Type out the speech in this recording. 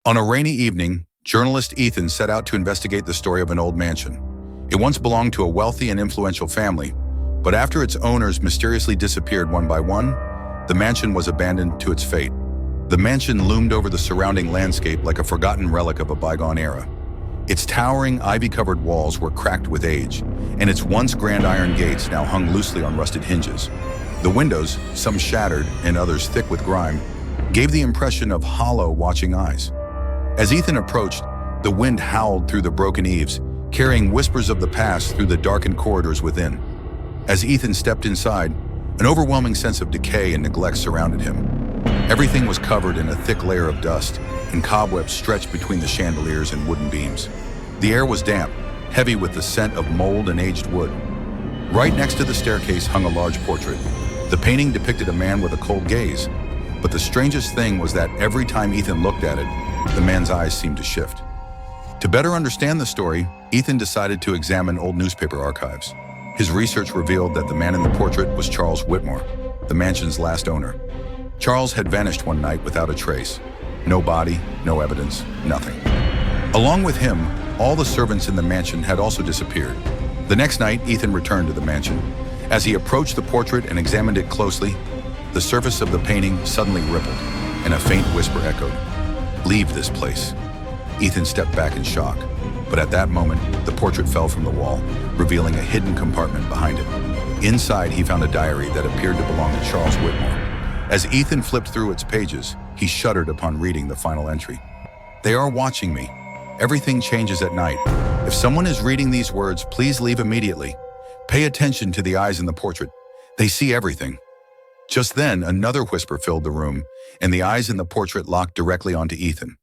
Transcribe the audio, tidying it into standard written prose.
On a rainy evening, journalist Ethan set out to investigate the story of an old mansion. It once belonged to a wealthy and influential family, but after its owners mysteriously disappeared one by one, the mansion was abandoned to its fate. The mansion loomed over the surrounding landscape like a forgotten relic of a bygone era. Its towering, ivy-covered walls were cracked with age, and its once grand iron gates now hung loosely on rusted hinges. The windows, some shattered and others thick with grime, gave the impression of hollow, watching eyes. As Ethan approached, the wind howled through the broken eaves, carrying whispers of the past through the darkened corridors within. As Ethan stepped inside, an overwhelming sense of decay and neglect surrounded him. Everything was covered in a thick layer of dust, and cobwebs stretched between the chandeliers and wooden beams. The air was damp, heavy with the scent of mold and aged wood. Right next to the staircase hung a large portrait. The painting depicted a man with a cold gaze, but the strangest thing was that every time Ethan looked at it, the man's eyes seemed to shift. To better understand the story, Ethan decided to examine old newspaper archives. His research revealed that the man in the portrait was Charles Whitmore, the mansion's last owner. Charles had vanished one night without a trace. No body, no evidence, nothing. Along with him, all the servants in the mansion had also disappeared. The next night, Ethan returned to the mansion. As he approached the portrait and examined it closely, the surface of the painting suddenly rippled, and a faint whisper echoed, "Leave this place." Ethan stepped back in shock, but at that moment, the portrait fell from the wall, revealing a hidden compartment behind it. Inside, he found a diary that appeared to belong to Charles Whitmore. As Ethan flipped through its pages, he shuddered upon reading the final entry. "They are watching me. Everything changes at night. If someone is reading these words, please leave immediately. Pay attention to the eyes in the portrait. They see everything." Just then, another whisper filled the room, and the eyes in the portrait locked directly onto Ethan.